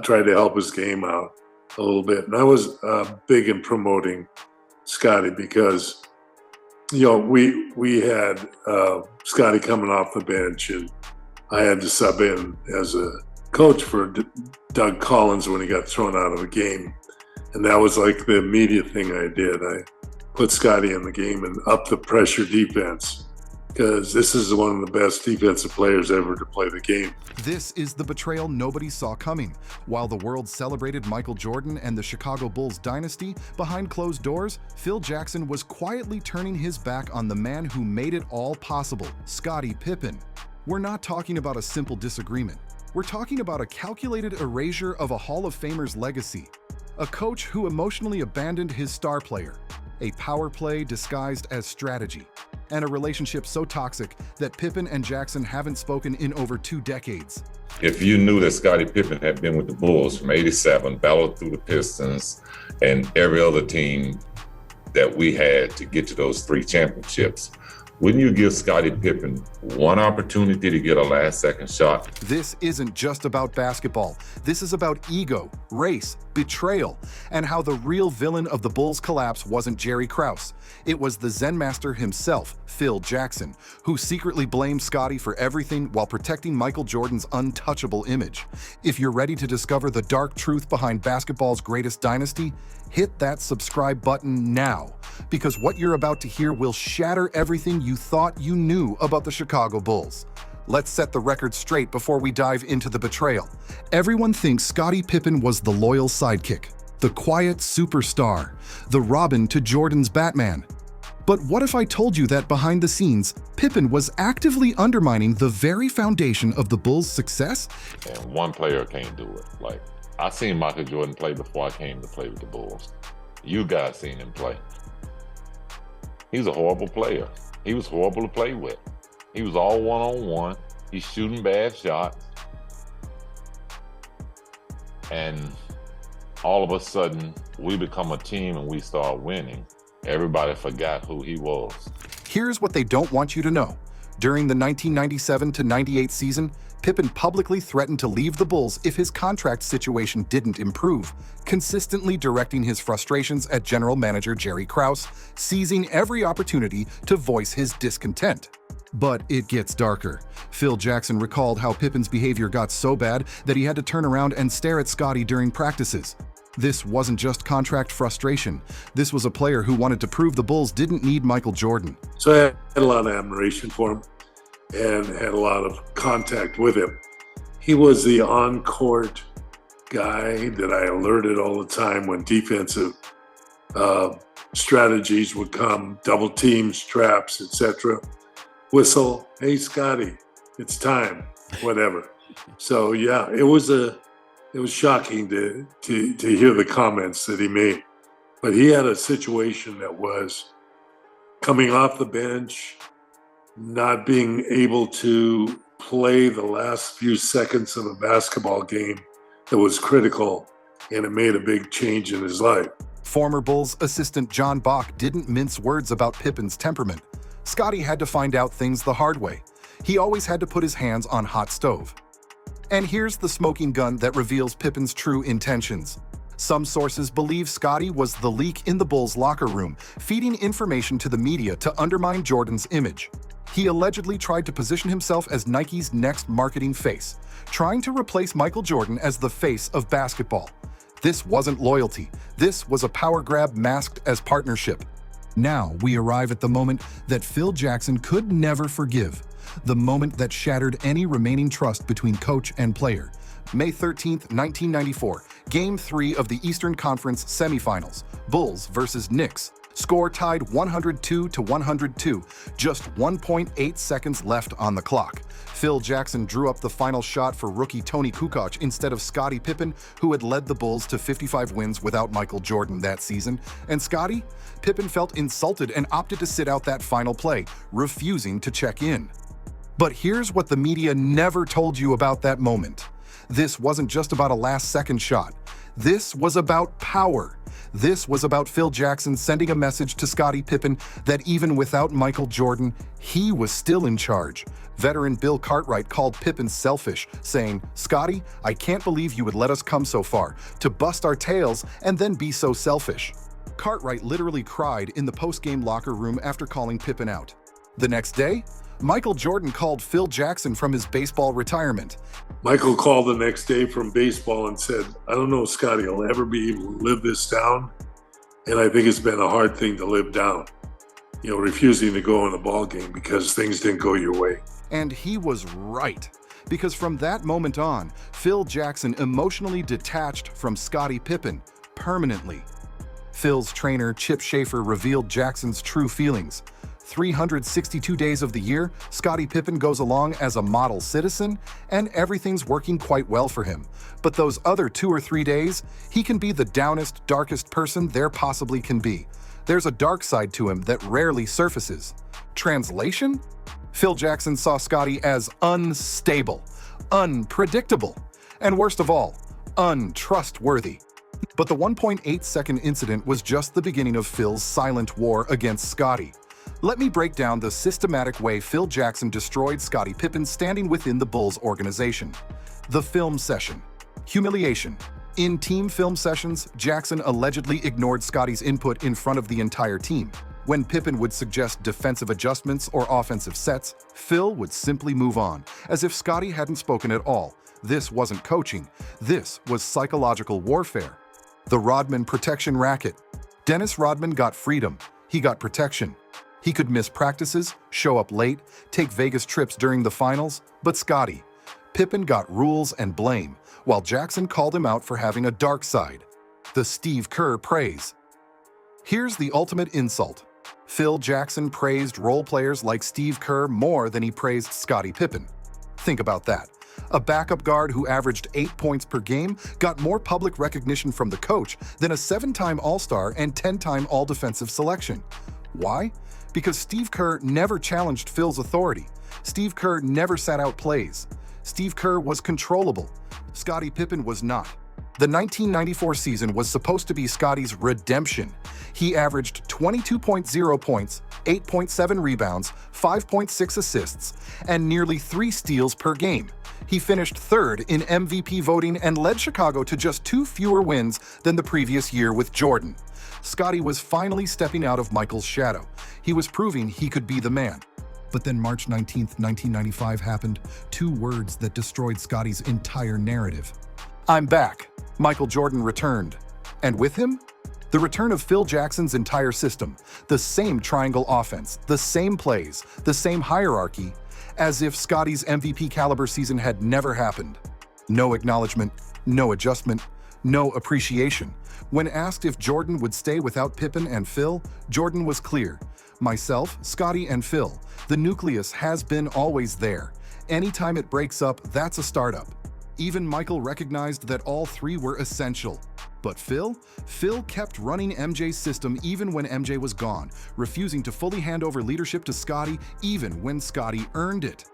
try to help his game out a little bit. And I was big in promoting Scottie because, we had Scottie coming off the bench, and I had to sub in as a coach for Doug Collins when he got thrown out of a game. And that was like the immediate thing I did. I put Scottie in the game and up the pressure defense, because this is one of the best defensive players ever to play the game. This is the betrayal nobody saw coming. While the world celebrated Michael Jordan and the Chicago Bulls dynasty, behind closed doors, Phil Jackson was quietly turning his back on the man who made it all possible, Scottie Pippen. We're not talking about a simple disagreement. We're talking about a calculated erasure of a Hall of Famer's legacy. A coach who emotionally abandoned his star player, a power play disguised as strategy, and a relationship so toxic that Pippen and Jackson haven't spoken in over 2 decades. If you knew that Scottie Pippen had been with the Bulls from '87, battled through the Pistons and every other team that we had to get to those 3 championships, wouldn't you give Scottie Pippen one opportunity to get a last-second shot? This isn't just about basketball. This is about ego, race, betrayal, and how the real villain of the Bulls' collapse wasn't Jerry Krause. It was the Zen master himself, Phil Jackson, who secretly blamed Scottie for everything while protecting Michael Jordan's untouchable image. If you're ready to discover the dark truth behind basketball's greatest dynasty, hit that subscribe button now, because what you're about to hear will shatter everything you thought you knew about the Chicago Bulls. Let's set the record straight before we dive into the betrayal. Everyone thinks Scottie Pippen was the loyal sidekick, the quiet superstar, the Robin to Jordan's Batman. But what if I told you that behind the scenes, Pippen was actively undermining the very foundation of the Bulls' success? And one player can't do it. I seen Michael Jordan play before I came to play with the Bulls. You guys seen him play. He's a horrible player. He was horrible to play with. He was all one-on-one. He's shooting bad shots. And all of a sudden, we become a team and we start winning. Everybody forgot who he was. Here's what they don't want you to know. During the 1997-98 season, Pippen publicly threatened to leave the Bulls if his contract situation didn't improve, consistently directing his frustrations at general manager Jerry Krause, seizing every opportunity to voice his discontent. But it gets darker. Phil Jackson recalled how Pippen's behavior got so bad that he had to turn around and stare at Scottie during practices. This wasn't just contract frustration. This was a player who wanted to prove the Bulls didn't need Michael Jordan. So I had a lot of admiration for him and had a lot of contact with him. He was the on-court guy that I alerted all the time when defensive strategies would come, double teams, traps, etc. Whistle, hey Scottie, it's time, whatever. So yeah, it was shocking to hear the comments that he made. But he had a situation that was coming off the bench, not being able to play the last few seconds of a basketball game that was critical, and it made a big change in his life. Former Bulls assistant John Bach didn't mince words about Pippen's temperament. Scottie had to find out things the hard way. He always had to put his hands on hot stove. And here's the smoking gun that reveals Pippen's true intentions. Some sources believe Scottie was the leak in the Bulls' locker room, feeding information to the media to undermine Jordan's image. He allegedly tried to position himself as Nike's next marketing face, trying to replace Michael Jordan as the face of basketball. This wasn't loyalty. This was a power grab masked as partnership. Now we arrive at the moment that Phil Jackson could never forgive, the moment that shattered any remaining trust between coach and player. May 13, 1994, Game 3 of the Eastern Conference semifinals, Bulls versus Knicks. Score tied 102-102, just 1.8 seconds left on the clock. Phil Jackson drew up the final shot for rookie Tony Kukoc instead of Scottie Pippen, who had led the Bulls to 55 wins without Michael Jordan that season. And Scottie? Pippen felt insulted and opted to sit out that final play, refusing to check in. But here's what the media never told you about that moment. This wasn't just about a last-second shot. This was about power. This was about Phil Jackson sending a message to Scottie Pippen that even without Michael Jordan, he was still in charge. Veteran Bill Cartwright called Pippen selfish, saying, "Scottie, I can't believe you would let us come so far, to bust our tails and then be so selfish." Cartwright literally cried in the post-game locker room after calling Pippen out. The next day, Michael Jordan called Phil Jackson from his baseball retirement. Michael called the next day from baseball and said, "I don't know, Scottie, I'll ever be able to live this down. And I think it's been a hard thing to live down. Refusing to go in a ball game because things didn't go your way." And he was right, because from that moment on, Phil Jackson emotionally detached from Scottie Pippen permanently. Phil's trainer, Chip Schaefer, revealed Jackson's true feelings. 362 days of the year, Scottie Pippen goes along as a model citizen, and everything's working quite well for him. But those other 2 or 3 days, he can be the downest, darkest person there possibly can be. There's a dark side to him that rarely surfaces. Translation? Phil Jackson saw Scottie as unstable, unpredictable, and worst of all, untrustworthy. But the 1.8-second incident was just the beginning of Phil's silent war against Scottie. Let me break down the systematic way Phil Jackson destroyed Scottie Pippen standing within the Bulls organization. The film session. Humiliation. In team film sessions, Jackson allegedly ignored Scottie's input in front of the entire team. When Pippen would suggest defensive adjustments or offensive sets, Phil would simply move on, as if Scottie hadn't spoken at all. This wasn't coaching. This was psychological warfare. The Rodman protection racket. Dennis Rodman got freedom. He got protection. He could miss practices, show up late, take Vegas trips during the finals, but Scottie. Pippen got rules and blame, while Jackson called him out for having a dark side. The Steve Kerr praise. Here's the ultimate insult. Phil Jackson praised role players like Steve Kerr more than he praised Scottie Pippen. Think about that. A backup guard who averaged 8 points per game got more public recognition from the coach than a 7-time All-Star and 10-time All-Defensive selection. Why? Because Steve Kerr never challenged Phil's authority. Steve Kerr never sat out plays. Steve Kerr was controllable. Scottie Pippen was not. The 1994 season was supposed to be Scottie's redemption. He averaged 22.0 points, 8.7 rebounds, 5.6 assists, and nearly 3 steals per game. He finished third in MVP voting and led Chicago to just 2 fewer wins than the previous year with Jordan. Scottie was finally stepping out of Michael's shadow. He was proving he could be the man. But then March 19, 1995 happened, 2 words that destroyed Scottie's entire narrative. "I'm back." Michael Jordan returned. And with him, the return of Phil Jackson's entire system. The same triangle offense, the same plays, the same hierarchy, as if Scottie's MVP caliber season had never happened. No acknowledgement, no adjustment, no appreciation. When asked if Jordan would stay without Pippen and Phil, Jordan was clear. "Myself, Scottie, and Phil. The nucleus has been always there. Anytime it breaks up, that's a startup." Even Michael recognized that all 3 were essential. But Phil kept running MJ's system even when MJ was gone, refusing to fully hand over leadership to Scottie even when Scottie earned it.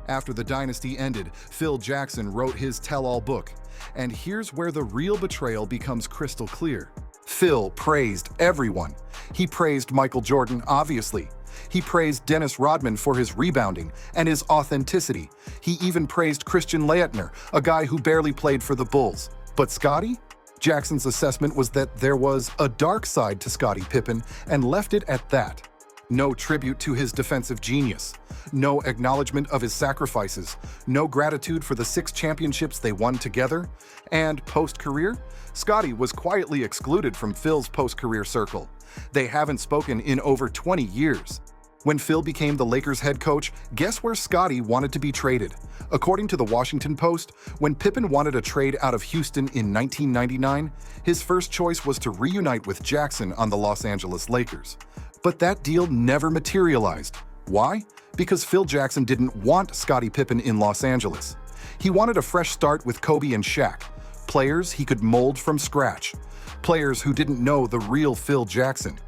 After the dynasty ended, Phil Jackson wrote his tell-all book. And here's where the real betrayal becomes crystal clear. Phil praised everyone. He praised Michael Jordan, obviously. He praised Dennis Rodman for his rebounding and his authenticity. He even praised Christian Laettner, a guy who barely played for the Bulls. But Scottie? Jackson's assessment was that there was a dark side to Scottie Pippen and left it at that. No tribute to his defensive genius. No acknowledgement of his sacrifices. No gratitude for the 6 championships they won together. And post-career, Scottie was quietly excluded from Phil's post-career circle. They haven't spoken in over 20 years. When Phil became the Lakers head coach, guess where Scottie wanted to be traded? According to the Washington Post, when Pippen wanted a trade out of Houston in 1999, his first choice was to reunite with Jackson on the Los Angeles Lakers. But that deal never materialized. Why? Because Phil Jackson didn't want Scottie Pippen in Los Angeles. He wanted a fresh start with Kobe and Shaq, players he could mold from scratch, players who didn't know the real Phil Jackson.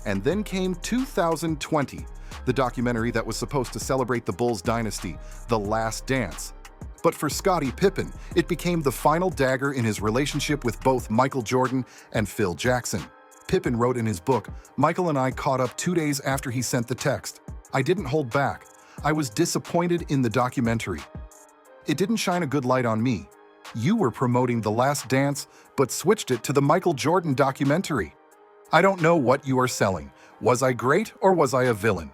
And then came 2020, the documentary that was supposed to celebrate the Bulls dynasty, The Last Dance. But for Scottie Pippen, it became the final dagger in his relationship with both Michael Jordan and Phil Jackson. Pippen wrote in his book, "Michael and I caught up 2 days after he sent the text. I didn't hold back. I was disappointed in the documentary. It didn't shine a good light on me. You were promoting The Last Dance, but switched it to the Michael Jordan documentary. I don't know what you are selling. Was I great or was I a villain?"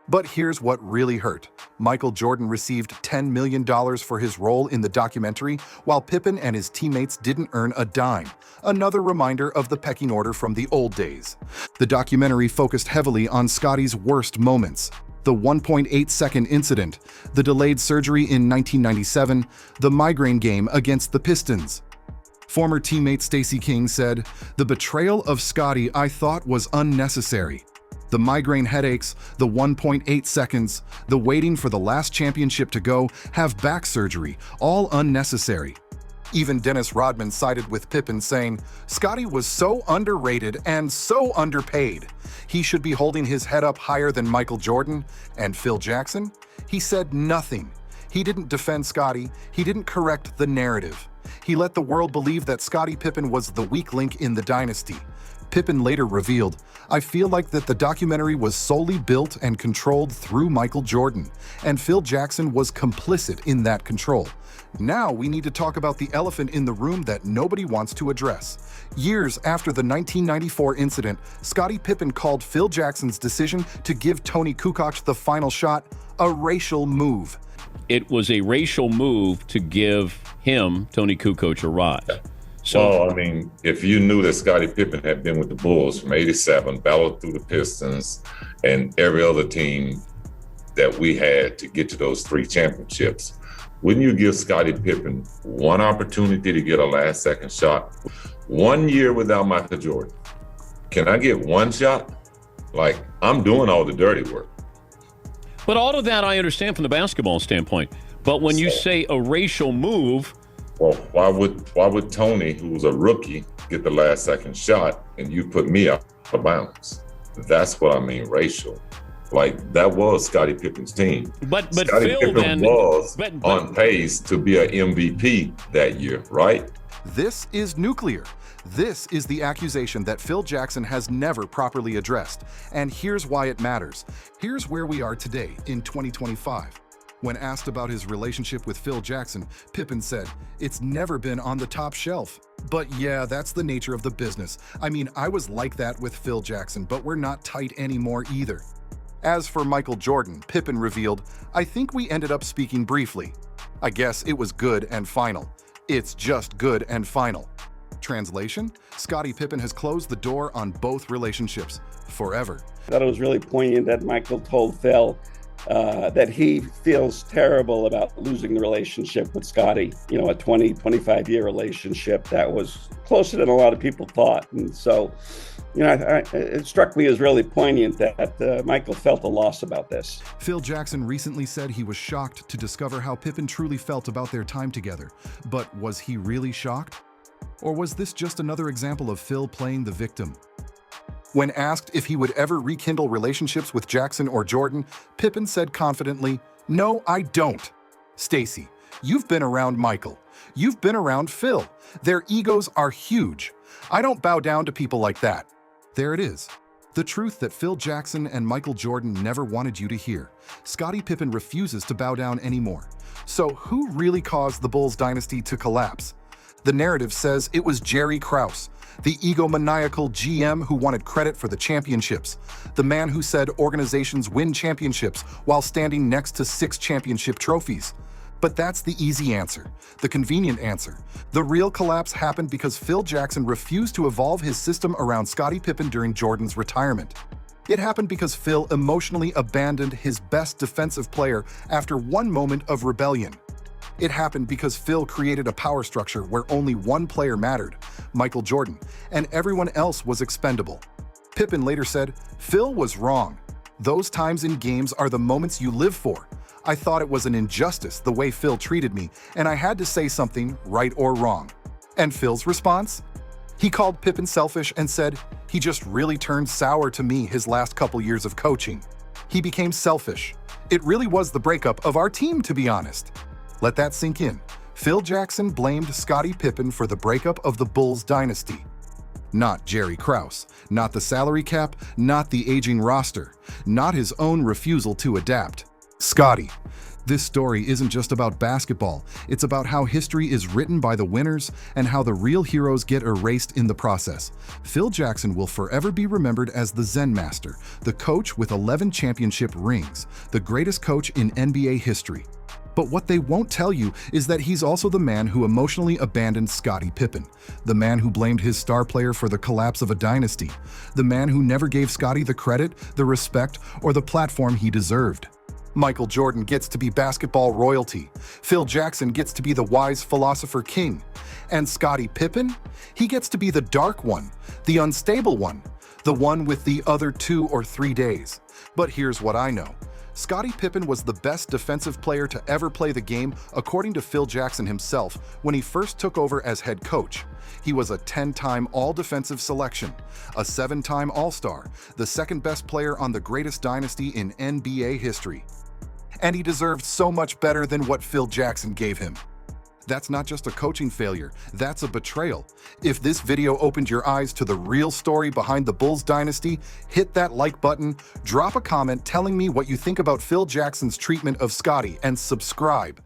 But here's what really hurt. Michael Jordan received $10 million for his role in the documentary, while Pippen and his teammates didn't earn a dime. Another reminder of the pecking order from the old days. The documentary focused heavily on Scottie's worst moments. The 1.8-second incident, the delayed surgery in 1997, the migraine game against the Pistons. Former teammate Stacey King said, "The betrayal of Scottie I thought was unnecessary. The migraine headaches, the 1.8 seconds, the waiting for the last championship to go, have back surgery, all unnecessary." Even Dennis Rodman sided with Pippen, saying, "Scottie was so underrated and so underpaid. He should be holding his head up higher than Michael Jordan." And Phil Jackson? He said nothing. He didn't defend Scottie. He didn't correct the narrative. He let the world believe that Scottie Pippen was the weak link in the dynasty. Pippen later revealed, "I feel like that the documentary was solely built and controlled through Michael Jordan, and Phil Jackson was complicit in that control. Now we need to talk about the elephant in the room that nobody wants to address." Years after the 1994 incident, Scottie Pippen called Phil Jackson's decision to give Tony Kukoc the final shot a racial move. It was a racial move to give him, Tony Kukoc, a ride. Well, I mean, if you knew that Scottie Pippen had been with the Bulls from '87, battled through the Pistons and every other team that we had to get to those 3 championships, wouldn't you give Scottie Pippen one opportunity to get a last-second shot? 1 year without Michael Jordan. Can I get one shot? Like, I'm doing all the dirty work. But all of that I understand from the basketball standpoint. But when you say a racial move, well, why would Tony, who was a rookie, get the last second shot and you put me out of bounds? That's what I mean, racial. Like, that was Scottie Pippen's team. But Scottie Phil Pippen then was but, on pace to be an MVP that year, right? This is nuclear. This is the accusation that Phil Jackson has never properly addressed. And here's why it matters. Here's where we are today in 2025. When asked about his relationship with Phil Jackson, Pippen said, "It's never been on the top shelf." But yeah, that's the nature of the business. I mean, I was like that with Phil Jackson, but we're not tight anymore either. As for Michael Jordan, Pippen revealed, "I think we ended up speaking briefly. I guess it was good and final. It's just good and final." Translation: Scottie Pippen has closed the door on both relationships forever. I thought it was really poignant that Michael told Phil that he feels terrible about losing the relationship with Scottie. You know, a 20, 25-year relationship that was closer than a lot of people thought. And so, you know, it struck me as really poignant that Michael felt a loss about this. Phil Jackson recently said he was shocked to discover how Pippen truly felt about their time together. But was he really shocked? Or was this just another example of Phil playing the victim? When asked if he would ever rekindle relationships with Jackson or Jordan, Pippen said confidently, "No, I don't." Stacey, you've been around Michael. You've been around Phil. Their egos are huge. I don't bow down to people like that. There it is. The truth that Phil Jackson and Michael Jordan never wanted you to hear. Scottie Pippen refuses to bow down anymore. So who really caused the Bulls dynasty to collapse? The narrative says it was Jerry Krause, the egomaniacal GM who wanted credit for the championships, the man who said organizations win championships while standing next to 6 championship trophies. But that's the easy answer, the convenient answer. The real collapse happened because Phil Jackson refused to evolve his system around Scottie Pippen during Jordan's retirement. It happened because Phil emotionally abandoned his best defensive player after one moment of rebellion. It happened because Phil created a power structure where only one player mattered, Michael Jordan, and everyone else was expendable. Pippen later said, "Phil was wrong. Those times in games are the moments you live for. I thought it was an injustice the way Phil treated me, and I had to say something, right or wrong." And Phil's response? He called Pippen selfish and said, "He just really turned sour to me his last couple years of coaching. He became selfish. It really was the breakup of our team, to be honest." Let that sink in. Phil Jackson blamed Scottie Pippen for the breakup of the Bulls dynasty. Not Jerry Krause, not the salary cap, not the aging roster, not his own refusal to adapt. Scottie. This story isn't just about basketball, it's about how history is written by the winners and how the real heroes get erased in the process. Phil Jackson will forever be remembered as the Zen Master, the coach with 11 championship rings, the greatest coach in NBA history. But what they won't tell you is that he's also the man who emotionally abandoned Scottie Pippen, the man who blamed his star player for the collapse of a dynasty, the man who never gave Scottie the credit, the respect, or the platform he deserved. Michael Jordan gets to be basketball royalty. Phil Jackson gets to be the wise philosopher king. And Scottie Pippen? He gets to be the dark one, the unstable one, the one with the other 2 or 3 days. But here's what I know. Scottie Pippen was the best defensive player to ever play the game, according to Phil Jackson himself, when he first took over as head coach. He was a 10-time All-Defensive selection, a 7-time All-Star, the second best player on the greatest dynasty in NBA history. And he deserved so much better than what Phil Jackson gave him. That's not just a coaching failure, that's a betrayal. If this video opened your eyes to the real story behind the Bulls dynasty, hit that like button, drop a comment telling me what you think about Phil Jackson's treatment of Scottie, and subscribe.